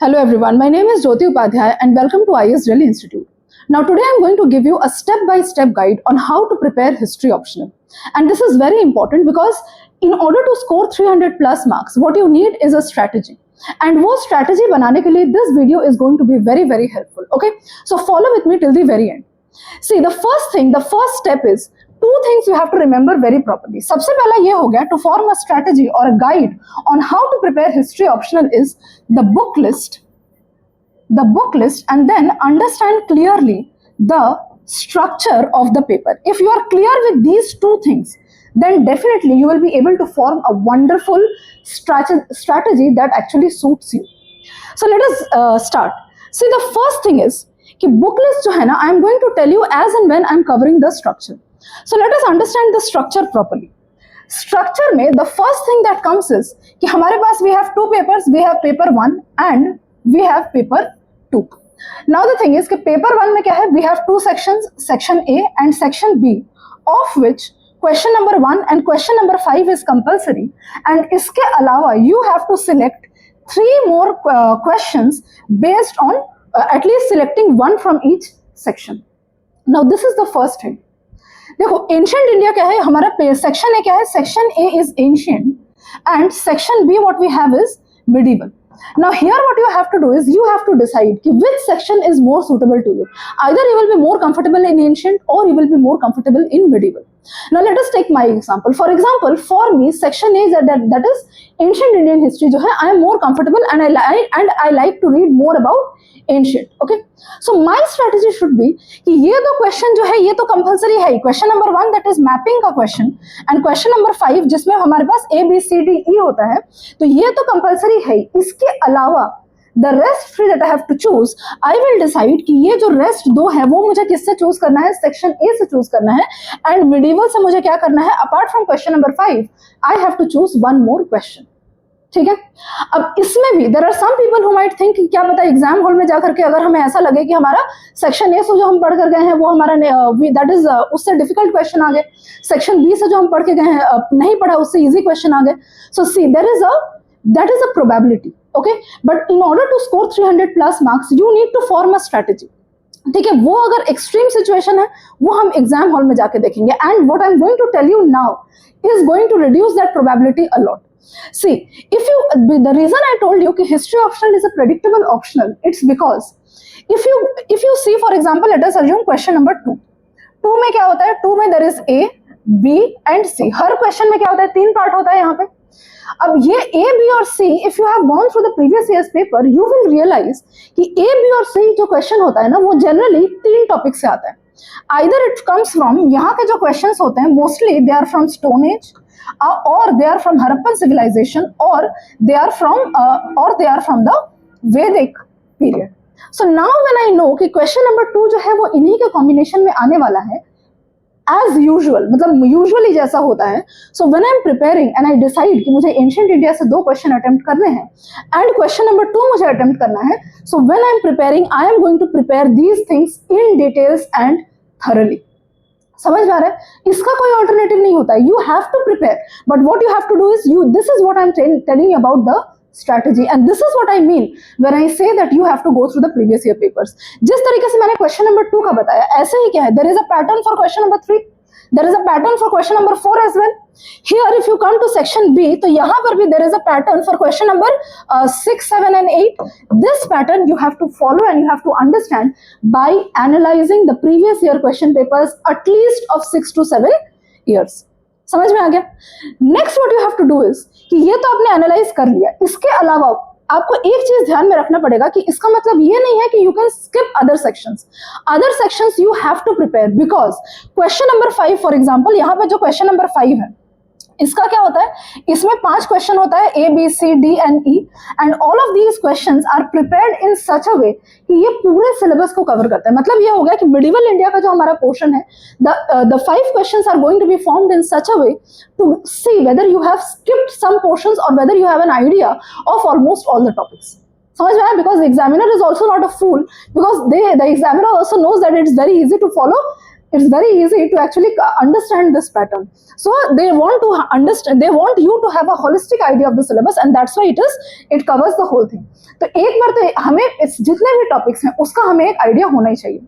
Hello everyone, my name is Jyoti and welcome to IS Delhi Institute. Now today I am going to give you a step-by-step guide on how to prepare history optional. And this is very important because in order to score 300 plus marks, what you need is a strategy. And वो strategy बनाने के लिए this video is going to be very helpful. Okay, so follow with me till the very end. See, the first step is two things you have to remember very properly. सबसे पहला ये हो गया to form a strategy or a guide on how to prepare history optional is the book list, and then understand clearly the structure of the paper. If you are clear with these two things, then definitely you will be able to form a wonderful strategy that actually suits you. So let us start. See, the first thing is कि book list जो है ना, I am going to tell you as and when I am covering the structure. So let us understand the structure properly. Structure में the first thing that comes is कि हमारे पास we have two papers, we have paper 1 and we have paper 2. Now the thing is कि paper 1 में क्या है, we have two sections, section A and section B, of which question number 1 and question number 5 is compulsory, and इसके अलावा you have to select 3 more questions based on at least selecting one from each section. Now this is the first thing. देखो ancient India क्या है, हमारा section A क्या है, section A is ancient and section B what we have is medieval. Now here what you have to do is you have to decide which section is more suitable to you. Either you will be more comfortable in ancient or you will be more comfortable in medieval. Now let us take my example. For example, for me section A that is ancient Indian history जो है, I am more comfortable and I like to read more about ancient. Okay, so my strategy should be कि ये दो question जो है ये तो compulsory है. Question number 1 that is mapping का क्वेश्चन एंड क्वेश्चन नंबर 5 जिसमें हमारे पास ABCDE होता है, तो ये तो कंपलसरी है. इसके अलावा the rest 3 that I have to choose, I will decide कि ये जो रेस्ट 2 है वो मुझे किससे चूज करना है, सेक्शन A से चूज करना है, एंड मिडिवल से मुझे क्या करना है, apart from question number 5 I have to choose one more question. ठीक है. अब इसमें भी there are some people who might think क्या पता एग्जाम हॉल में जाकर के अगर हमें ऐसा लगे कि हमारा सेक्शन ए से जो हम पढ़ कर गए हैं वो हमारा दैट इज उससे डिफिकल्ट क्वेश्चन आ गए, सेक्शन बी से जो हम पढ़ के गए हैं नहीं पढ़ा उससे इजी क्वेश्चन आ गए. So see that is a probability. Okay, but in order to score 300 plus marks you need to form a strategy. ठीक है, वो अगर एक्सट्रीम सिचुएशन है वो हम एग्जाम हॉल में जाके देखेंगे, and what I am going to tell you now is going to reduce that probability a lot. See, the reason I told you कि history optional is a predictable optional, it's because if you see for example, let us assume question number 2 में क्या होता है, 2 में there is A, B and C. Her question में क्या होता है, 3 पार्ट होता है यहाँ पे. अब ये A, B और C, if you have gone through the previous year's paper, you will realize कि A, B और C जो question होता है ना वो generally 3 टॉपिक से आता है. Either it comes from, यहाँ के जो questions होते हैं mostly they are from Stone Age, or they are from Harappan civilization, or they are from the Vedic period. So now when I know कि question number 2 जो है वो इन्हीं के combination में आने वाला है, as usual, मतलब usually जैसा होता है, so when I am preparing and I decide कि मुझे ancient India से 2 question attempt करने हैं and question number 2 मुझे attempt करना है, so when I am preparing I am going to prepare these things in details and thoroughly. समझ में आ रहा है, इसका कोई ऑल्टरनेटिव नहीं होता है. You have to prepare, but what you have to do is this is what I am telling about the strategy, and this is what I mean when I say that you have to go through the previous year papers. जिस तरीके से मैंने question number 2 का बताया, ऐसे ही क्या है, there is a pattern for question number 3, there is a pattern for question number 4 as well. Here if you come to section B, तो यहाँ पर भी there is a pattern for question number 6, 7 and 8. This pattern you have to follow and you have to understand by analyzing the previous year question papers at least of 6 to 7 years. समझ में आ गया. Next what you have to do is कि ये तो आपने analyse कर लिया, इसके अलावा आपको एक चीज ध्यान में रखना पड़ेगा कि इसका मतलब ये नहीं है कि you can skip other sections you have to prepare, because question number 5 for example, यहाँ पे जो क्वेश्चन नंबर 5 है इसका क्या होता है, इसमें 5 क्वेश्चन होता है A, B, C, D and E, and all of these questions are prepared in such a way कि ये पूरे सिलेबस को कवर करता है. मतलब ये हो गया कि मिडिवल इंडिया का जो हमारा पोर्शन है, the 5 questions are going to be formed in such a way to see whether you have skipped some portions और whether you have an idea of almost all the topics. समझ में आया, because the examiner is also not a fool, because the examiner also knows that it is very easy to follow it's very easy to actually understand this pattern. So they want to understand, they want you to have a holistic idea of the syllabus, and that's why it covers the whole thing. तो एक बार तो हमें जितने भी topics हैं उसका हमें एक आइडिया होना ही चाहिए.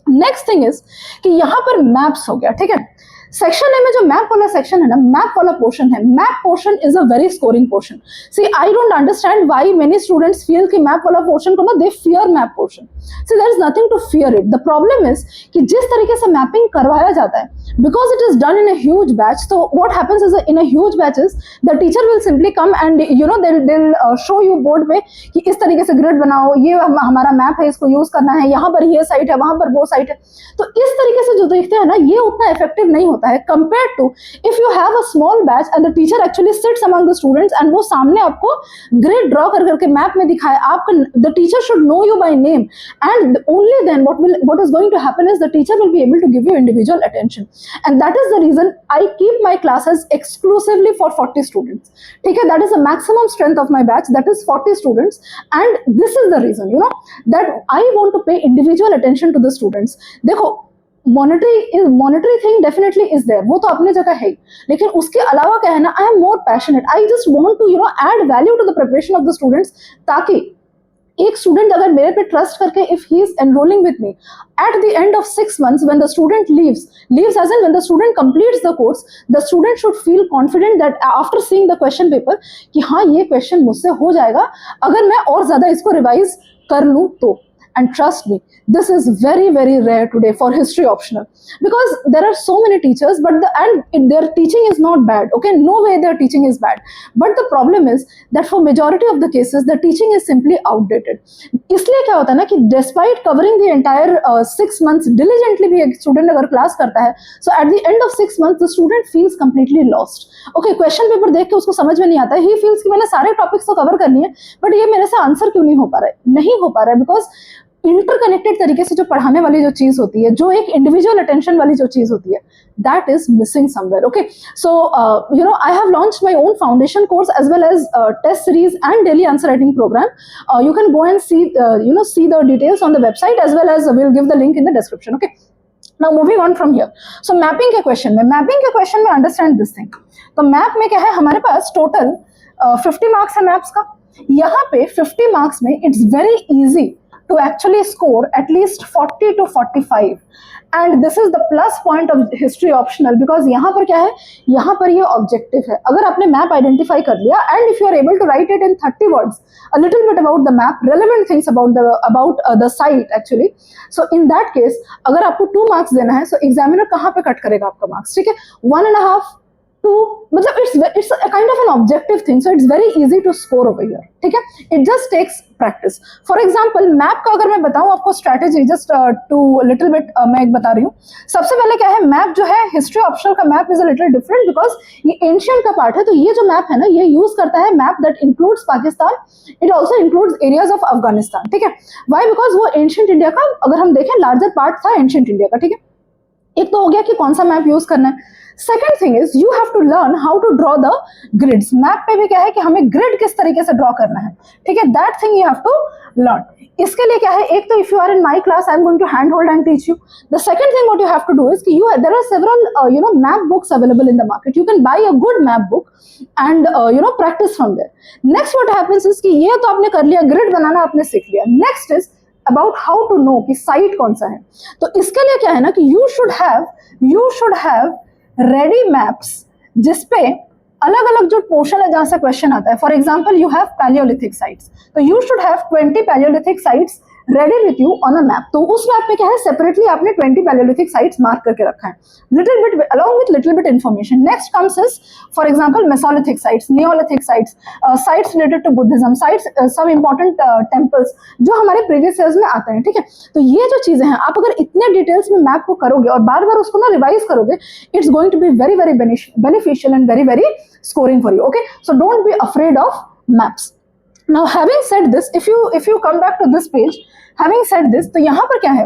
नेक्स्ट थिंग इज कि यहाँ पर मैप्स हो गया, ठीक है. सेक्शन ए में जो मैप वाला सेक्शन है ना, मैप वाला पोर्शन है, map portion is a very scoring portion. See I don't understand why many students feel कि मैप वाला पोर्शन को ना they fear map portion. See there is nothing to fear it. The problem is कि जिस तरीके से mapping करवाया जाता है, because it is done in a huge batch, तो what happens is in a huge batches the teacher will simply come and you know दिल show you board पे कि इस तरीके से ग्रिड बनाओ, ये हमारा मैप है, इसको यूज करना है, यहाँ पर ये साइट है, वहां पर वो साइट है. तो इस तरीके से जो देखते हैं ना, ये उतना इफेक्टिव नहीं होता है compared to if you have a small batch and the teacher actually sits among the students and वो सामने आपको grid draw कर करके मैप में दिखाए. आपका the teacher should know you by name, and only then what is going to happen is the teacher will be able to give you individual attention, and that is the reason I keep my classes exclusively for 40 students. ठीक है, that is the maximum strength of my batch, that is 40 students, and this is the reason, you know, that I want to pay individual attention to the students. देखो, monetary thing definitely is there, वो तो अपनी जगह है ही, लेकिन उसके अलावा क्या है ना, I am more passionate. I just want to add value to the preparation of the students, ताकि एक स्टूडेंट अगर मेरे पे ट्रस्ट करके if he is enrolling with me at the end of 6 months when the student leaves as in when the student completes the course, the student should feel confident that after seeing the question paper कि हाँ ये question मुझसे हो जाएगा अगर मैं और ज्यादा इसको रिवाइज कर लूँ तो. And trust me, this is very, very rare today for history optional, because there are so many teachers, but their teaching is not bad. Okay, no way their teaching is bad. But the problem is that for majority of the cases, the teaching is simply outdated. इसलिए क्या होता है ना कि despite covering the entire 6 months diligently भी एक student अगर class करता है, so at the end of 6 months the student feels completely lost. Okay, question paper देख के उसको समझ में नहीं आता है. He feels कि मैंने सारे topics तो cover कर लिए, but ये मेरे से answer क्यों नहीं हो पा रहा है? नहीं हो पा रहा है because इंटरकनेक्टेड तरीके से जो पढ़ाने वाली जो चीज होती है, जो एक इंडिविजुअल अटेंशन वाली जो चीज होती है, that is missing somewhere. Okay, so I have launched my own foundation course as well as test series and daily answer writing program. You can go and see see the details on the website, as well as we'll give the link in the description. Okay, now moving on from here. So mapping के question में understand this thing. तो map में क्या है, हमारे पास total 50 marks है maps का. यहाँ पे 50 marks में it's very easy to actually score at least 40 to 45, and this is the plus point of history optional, because यहाँ पर क्या है, यहाँ पर ये ऑब्जेक्टिव है. अगर आपने मैप आइडेंटिफाई कर लिया and if you are able to write it in 30 words, a little bit about the map, relevant things about the site actually, so in that case अगर आपको 2 marks देना है, so examiner कहाँ पे cut करेगा आपका मार्क्स? ठीक है, 1.5 to, मतलब it's a kind of an objective thing, so it's very easy to score over here. ठीक है, it just takes practice. For example, map का अगर मैं बताऊं आपको strategy, just to little bit मैं एक बता रही हूँ. सबसे पहले क्या है, मैप जो है हिस्ट्री ऑप्शनल का map is a little different, because ये एंशियंट का पार्ट है. तो ये जो मैप है ना, ये यूज करता है map that includes Pakistan, it also includes areas of Afghanistan. ठीक है, वाई? बिकॉज वो एंशियंट इंडिया का, अगर हम देखें, लार्जर पार्ट था एंशियंट इंडिया का. ठीक है, एक तो हो गया कि कौन सा मैप यूज करना है. Second thing is you have to learn how to draw the grids. Map पे भी क्या है कि हमें ग्रिड किस तरीके से ड्रॉ करना है. ठीक है, that thing you have to learn. इसके लिए क्या है, एक तो if you are in my class, I am going to hand hold and teach you. The second thing what you have to do is कि there are several map books available in the market. You can buy a good map book and practice from there. Next what happens is कि ये तो आपने कर लिया, grid बनाना आपने सीख लिया. Next is about how to know कि साइट कौन सा है. तो इसके लिए क्या है ना कि you should have ready maps जिसपे अलग अलग जो पोर्शन है जहां से क्वेश्चन आता है. For example, you have palaeolithic sites, तो you should have 20 palaeolithic sites ready with you on a map. तो उस मैप पे क्या है, सेपरेटली आपने 20 पैलियोलिथिक साइट्स मार्क करके रखा है, little bit along with little bit information. Next comes is for example mesolithic sites, neolithic sites, sites related to Buddhism, sites some important temples जो हमारे प्रीवियस ईयर्स में आते हैं. ठीक है, तो ये जो चीजें हैं, आप अगर इतने डिटेल्स में मैप को करोगे और बार बार उसको ना रिवाइज करोगे, it's going to be very very beneficial and very very scoring for you. Okay, so don't be afraid of maps. Now having said this, if you come back to this page, having said this, तो यहाँ पर क्या है,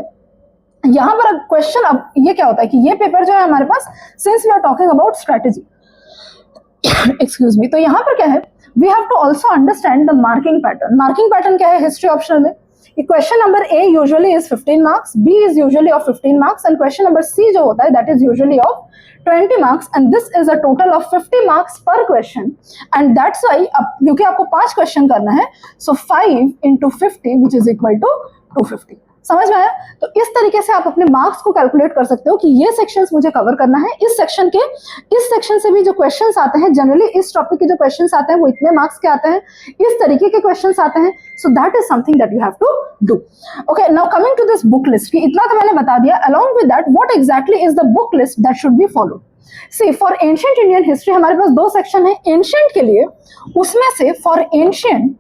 यहाँ पर question, अब ये क्या होता है कि ये पेपर जो है हमारे पास, since we are talking about strategy, excuse me, तो यहाँ पर क्या है, we have to also understand the marking pattern. Marking pattern क्या है हिस्ट्री ऑप्शनल में? कि question number A usually is 15 marks, B is usually of 15 marks and question number C जो होता है that is usually of 20 marks and this is a total of 50 marks per question and that's why क्योंकि आपको 5 question करना है so 5 into 50 which is equal to 250. समझ में आया? तो इस तरीके से आप अपने मार्क्स को कैलकुलेट कर सकते हो कि ये सेक्शंस मुझे कवर करना है, इस सेक्शन से भी जो क्वेश्चंस आते हैं जनरली इस टॉपिक के जो क्वेश्चंस आते हैं वो इतने मार्क्स के आते हैं, इस तरीके के क्वेश्चंस आते हैं. So that is something that you have to do. Okay, now coming to this book list, इतना तो मैंने बता दिया. Along with that what exactly is the book list that should be followed. See for ancient Indian history हमारे पास 2 section है ancient के लिए. उसमें से for ancient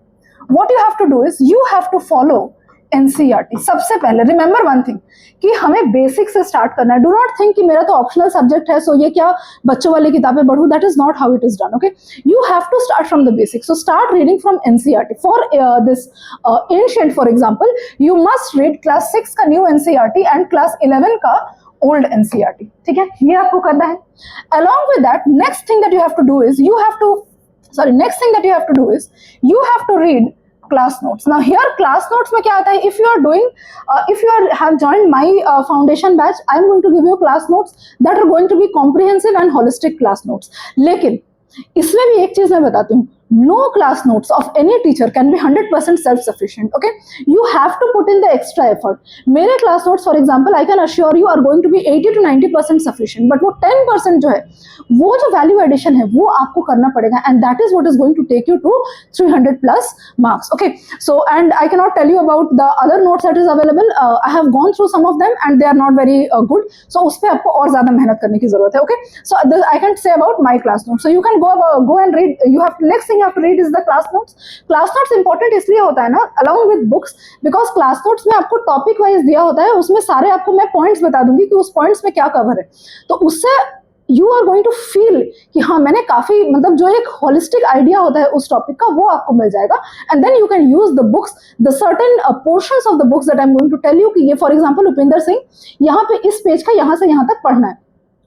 what you have to do is you have to follow NCERT. सबसे पहले remember one thing कि हमें बेसिक से स्टार्ट करना है. डू नॉट थिंक कि मेरा तो ऑप्शनल सब्जेक्ट है सो ये क्या बच्चों वाली किताबें पढ़ूं. That is not how it is done. Okay, you have to start from the basic. So start reading from NCERT. For this ancient for example you must read class 6 का new NCERT and class 11 का old NCERT. ठीक है, ये आपको करना है. Along with that next thing that you have to do is you have to read class notes. Now here class notes में क्या आता है, if you have joined my foundation batch, I am going to give you class notes that are going to be comprehensive and holistic class notes. लेकिन इसमें भी एक चीज मैं बताती हूँ, no class notes of any teacher can be 100% self-sufficient. Okay, you have to put in the extra effort. मेरे class notes for example I can assure you are going to be 80 to 90% sufficient, but वो 10% जो है वो जो value addition है वो आपको करना पड़ेगा and that is what is going to take you to 300 plus marks. Okay, so and I cannot tell you about the other notes that is available. I have gone through some of them and they are not very good. So उस पे आपको और ज़्यादा मेहनत करने की ज़रूरत है. Okay, so I can say about my class notes. So you can go and read. You have next thing you have to read is the class notes. Class notes important इसलिए होता है ना along with books because class notes में आपको topic wise दिया होता है, उसमें सारे आपको मैं पॉइंट्स बता दूंगी कि उस पॉइंट्स में क्या कवर है. तो उससे you are going to feel कि हाँ मैंने काफी मतलब जो एक होलिस्टिक आइडिया होता है उस टॉपिक का वो आपको मिल जाएगा. And then you can use the books, the certain portions of the books that I am going to tell you कि ये फॉर एग्जांपल उपिंदर सिंह यहाँ पे इस पेज का यहाँ से यहाँ तक पढ़ना है,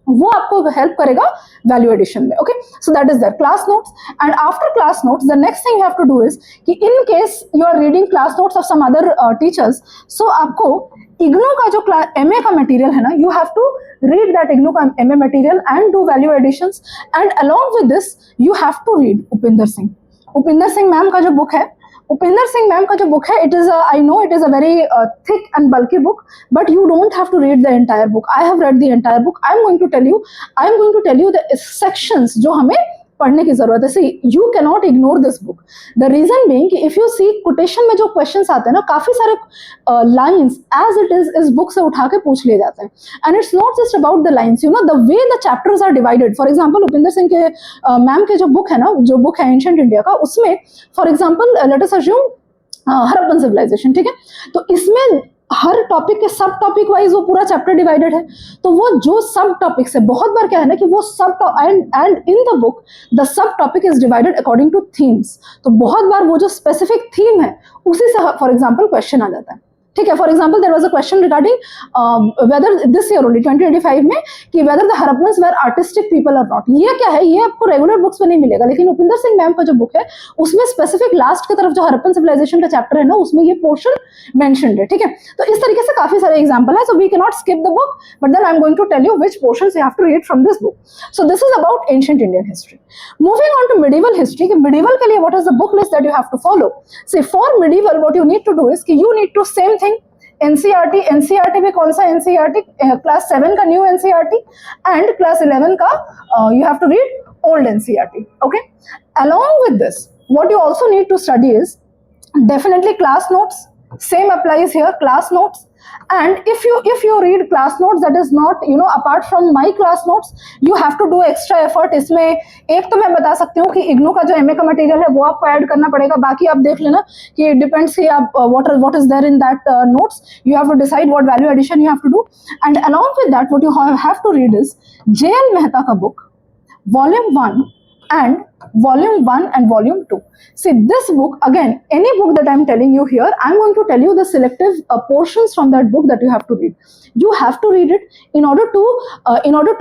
वो आपको हेल्प करेगा वैल्यू एडिशन में. Okay, so that is that class notes. And after class notes the next thing you have to do is कि in case you are reading class notes of some other teachers, so आपको इग्नू का जो MA का material है ना, you have to read that IGNOU का MA material and do value additions. And along with this you have to read Upinder Singh ma'am का जो book है, उपिंदर सिंह मैम का जो बुक है, it is a very thick and bulky book, but you don't have to read the entire book. I have read the entire book. I am going to tell you the sections जो हमें पढ़ने की जरूरत है. See, you cannot ignore this book. The reason being कि if you see quotation में जो questions आते हैं ना, काफी सारे lines as it is इस book से उठा के पूछ लिए जाते हैं. And it's not just about the lines, you know, the way the chapters are divided. For example, Upinder Singh के मैम के जो बुक है ना, जो बुक है एंशिएंट इंडिया का, उसमें for example let us assume Harappan civilisation. ठीक है, तो इसमें हर टॉपिक के सब टॉपिक वाइज वो पूरा चैप्टर डिवाइडेड है. तो वो जो सब टॉपिक्स है, बहुत बार क्या है ना कि वो सब and in the book the subtopic is divided according to themes. तो बहुत बार वो जो स्पेसिफिक थीम है उसी से फॉर एग्जांपल क्वेश्चन आ जाता है. ठीक है, for example there was a question regarding whether this year only 2025 में कि whether the Harappans were artistic people और नॉट. ये क्या है, ये आपको रेगुलर बुक्स में नहीं मिलेगा, लेकिन उपिंदर सिंह मैम का जो बुक है उसमें स्पेसिफिक लास्ट की तरफ जो हड़प्पन सिविलाइजेशन का चैप्टर है ना, उसमें ये पोर्शन मेंशन्ड है. ठीक है, तो इस तरीके से काफी सारे एग्जाम्पल है. So we can not skip the book, but then I am going to tell you which portions you have to read from this book. So this is about ancient Indian history. Moving on to medieval history, कि medieval के लिए what is the book list that you have to follow. See for medieval what you need to do is कि you need to same thing NCERT में कौन सा NCERT, class 7 का new NCERT and class 11 का you have to read old NCERT. Okay, along with this what you also need to study is definitely class notes. Same applies here, class notes. And if you read class notes that is not, you know, apart from my class notes, you have to do extra effort. इसमें एक तो मैं बता सकती हूँ कि इग्नू का जो एमए का मटेरियल है वो आपको ऐड करना पड़ेगा. बाकी आप देख लेना कि डिपेंड्स कि आप what is there in that notes. You have to decide what value addition you have to do. And along with that what you have to read is JL Mehta का book volume 1 and volume 1 and volume 2. See, this book, again, any book that I'm telling you here, I'm going to tell you the selective portions from that book that you have to read. You have to read it in order to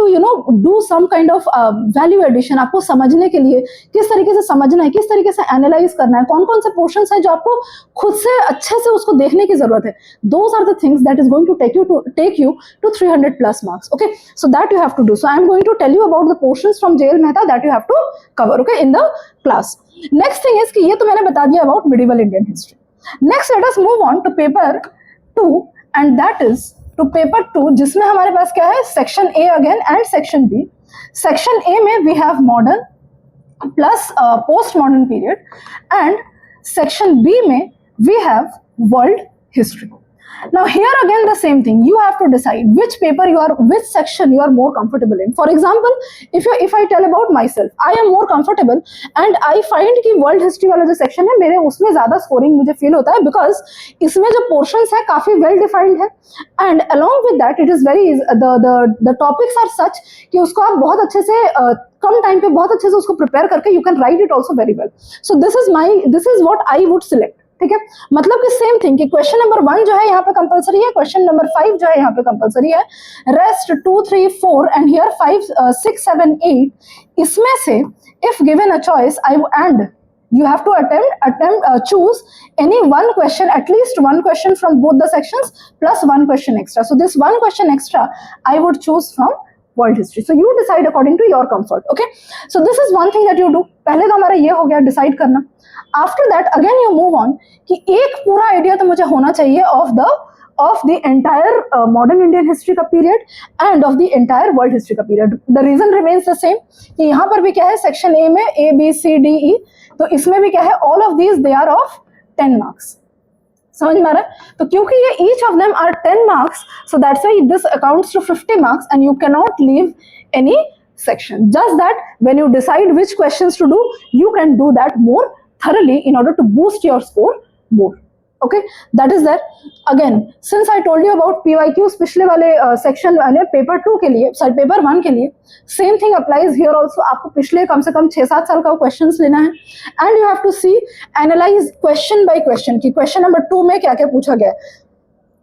you know, do some kind of value addition. आपको समझने के लिए किस तरीके से समझना है, किस तरीके से एनालाइज करना है, कौन कौन से पोर्शंस हैं जो आपको खुद से अच्छे से उसको देखने की जरूरत है. Those are the things that is going to take you to 300 plus marks. Okay, so that you have to do. So I'm going to tell you about the portions from J.L. Mehta that you have to cover, okay, in the class. Next thing is कि ये तो मैंने बता दिया about medieval Indian history. Next, let us move on to paper 2, and that is to paper 2, जिसमें हमारे पास क्या है, section A again and section B. Section A में we have modern plus post-modern period, and section B में we have world history. Now here again the same thing, you have to decide which section you are more comfortable in. For example, if I tell about myself, I am more comfortable and I find कि world history वाला जो section है मेरे उसमें ज़्यादा scoring मुझे feel होता है, because इसमें जो portions है काफ़ी well defined है, and along with that it is very the topics are such कि उसको आप बहुत अच्छे से कम टाइम पे बहुत अच्छे से उसको प्रिपेयर करके you can write it also very well. So this is what I would select. ठीक है, मतलब कि सेम थिंग कि क्वेश्चन नंबर 1 जो है यहाँ पे कंपलसरी है, क्वेश्चन नंबर 5 जो है यहाँ पे कंपलसरी है, रेस्ट 2, 3, 4 एंड हियर 5, 6, 7, 8, इसमें से if given a choice and you have to choose any one question, at least one question from both the sections plus one question extra. So this one question extra I would choose from world history. So you decide according to your comfort. Okay, so this is one thing that you do. पहले तो हमारा ये हो गया decide करना. After that again you move on कि एक पूरा आइडिया तो मुझे होना चाहिए of the entire modern Indian history का period and of the entire world history का period. The reason remains the same कि यहाँ पर भी क्या है, section A में A, B, C, D, E, तो इसमें भी क्या है, all of these they are of 10 marks. समझ में आ रहा है? तो क्योंकि ये each of them are 10 marks, so that's why this accounts to 50 marks and you cannot leave any section. Just that when you decide which questions to do, you can do that more thoroughly in order to boost your score more. Okay, that is there. Again, since I told you about PYQs पिछले वाले section वाले paper 2 के लिए, sorry paper 1 के लिए, same thing applies here also. आपको पिछले कम से कम 6-7 साल का क्वेश्चंस लेना है and you have to see analyse question by question कि क्वेश्चन नंबर 2 में क्या क्या पूछा गया है.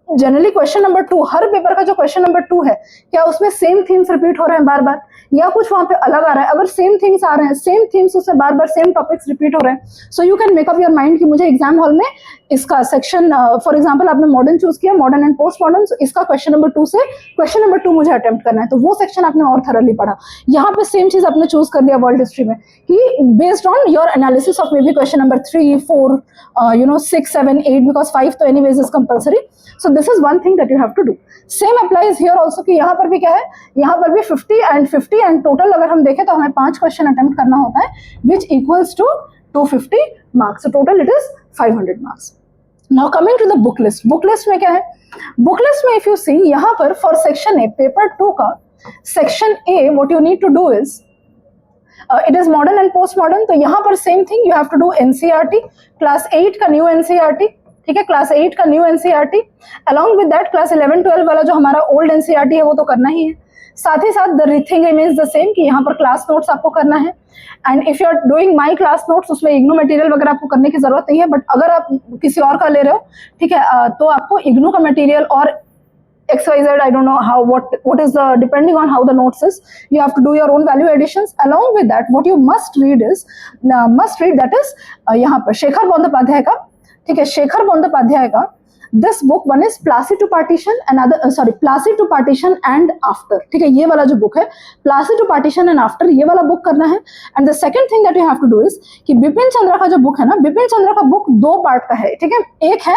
जनरली क्वेश्चन नंबर 2, हर पेपर का जो क्वेश्चन नंबर 2 है, क्या उसमें सेम थीम्स रिपीट हो रहे हैं बार बार या कुछ वहां पे अलग आ रहा है. अगर सेम थिंग्स आ रहे हैं, सेम थीम्स उससे बार बार सेम टॉपिक्स रिपीट हो रहे हैं, so you can make up your mind कि मुझे एग्जाम हॉल में इसका सेक्शन, फॉर एग्जांपल आपने मॉडर्न चूज किया, मॉडर्न एंड पोस्ट मॉडर्न, इसका क्वेश्चन नंबर 2 से क्वेश्चन नंबर 2 मुझे अटेम्प्ट करना है, तो वो सेक्शन आपने और थरली पढ़ा. यहाँ पे सेम चीज आपने चूज कर लिया वर्ल्ड हिस्ट्री में कि based on your analysis of may be question number 3, 4, 6, 7, 8, because 5 तो anyways is compulsory. So this is one thing that you have to do. Same applies here also कि यहाँ पर भी क्या है, यहाँ पर भी 50 and total अगर हम देखें तो हमें 5 क्वेश्चन अटेम्प्ट करना होता है, which equals to 250 marks. So total it is 500 marks. Now coming to the book list. Book list में क्या है? Book list में if you see यहाँ पर for section A, paper 2 का section A, what you need to do is it is modern and post modern. तो यहाँ पर same thing, you have to do NCERT, class 8 का new NCERT. ठीक है, class 8 का new NCERT, along with that class 11-12 वाला जो हमारा ओल्ड एनसीईआरटी है वो तो करना ही है. साथ ही साथ the thing remains the same कि यहाँ पर क्लास नोट्स आपको करना है. And if you are doing my class notes, उसमें इग्नू मटेरियल वगैरह आपको करने की जरूरत नहीं है, बट अगर आप किसी और का ले रहे हो, ठीक है, तो आपको इग्नू का मटेरियल और XYZ, I don't know how, what is the, depending on how the notes is, you have to do your own value additions. Along with that, what you must read that is यहाँ पर शेखर बंदोपाध्याय का, ठीक है, शेखर बंदोपाध्याय का this book, one is Plassey to partition and after. ठीक है, ये वाला जो बुक है Plassey to partition and after, ये वाला बुक करना है. And the second thing that you have to do is कि बिपिन चंद्र का जो बुक है ना, बिपिन चंद्र का बुक 2 पार्ट का है. ठीक है, एक है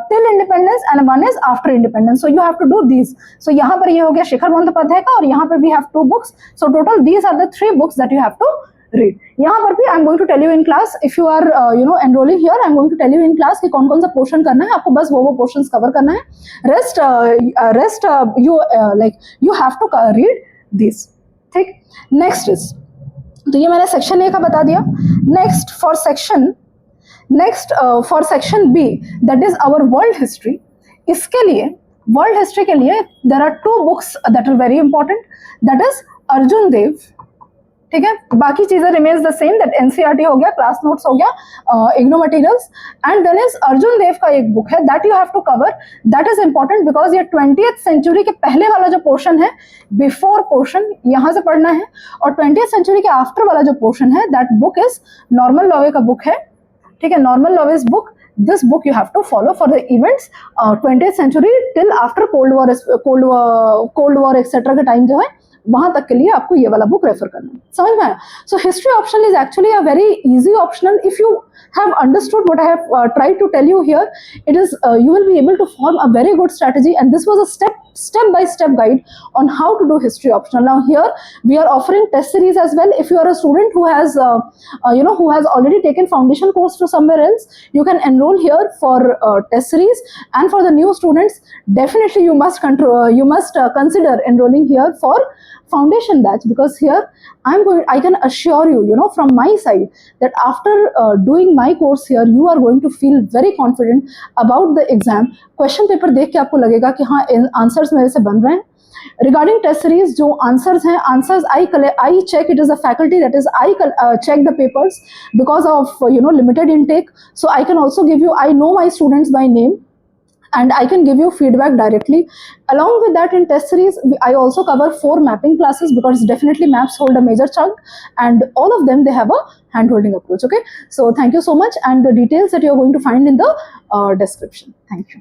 till independence and one is after independence. So you have to do these. So यहाँ पर ये हो गया शेखर बंदोपाध्याय का, और यहाँ पर we have 2 books. So total these are the 3 books that you have to read. यहाँ पर भी I am going to tell you in class, if you are enrolling here, I am going to tell you in class कि कौन कौन सा portion करना है. आपको बस वो पोर्शंस कवर करना है. Rest you have to read this. ठीक, नेक्स्ट इज, तो ये मैंने सेक्शन ए का बता दिया. Next for section B, that is our world history. इसके लिए वर्ल्ड हिस्ट्री के लिए there are 2 books that are very important. That is Arjun Dev ठीक है, बाकी चीजें remains the same, that NCERT हो गया, क्लास नोट्स हो गया, IGNOU materials, and then is Arjun देव का एक बुक है that you have to cover, that is important because ये 20th सेंचुरी के पहले वाला जो पोर्शन है, बिफोर पोर्शन यहाँ से पढ़ना है, और 20th सेंचुरी के आफ्टर वाला जो पोर्शन है, that book is Norman Lowe का बुक है, ठीक है, Norman Lowe's book. This book you have to follow for the events 20th century till after Cold War etc. के टाइम जो है वहां तक के लिए आपको ये वाला बुक रेफर करना है. समझ में आया? So history optional is actually a very easy optional if you have understood what I have tried to tell you here. It is you will be able to form a very good strategy, and this was a step by step guide on how to do history optional. Now here we are offering test series as well. If you are a student who has who has already taken foundation course to somewhere else, you can enroll here for test series, and for the new students definitely you must consider enrolling here for foundation batch, because here I can assure you, from my side, that after doing my course here, you are going to feel very confident about the exam. Question paper देख के आपको लगेगा कि हाँ answers मेरे से बन रहे हैं. Regarding test series, जो answers हैं, answers I check, it is a faculty, that is I check the papers because of limited intake. So I can also give you, I know my students by name, and I can give you feedback directly. Along with that, in test series, I also cover 4 mapping classes, because definitely maps hold a major chunk, and all of them, they have a hand-holding approach. Okay, so thank you so much, and the details that you're going to find in the description. Thank you.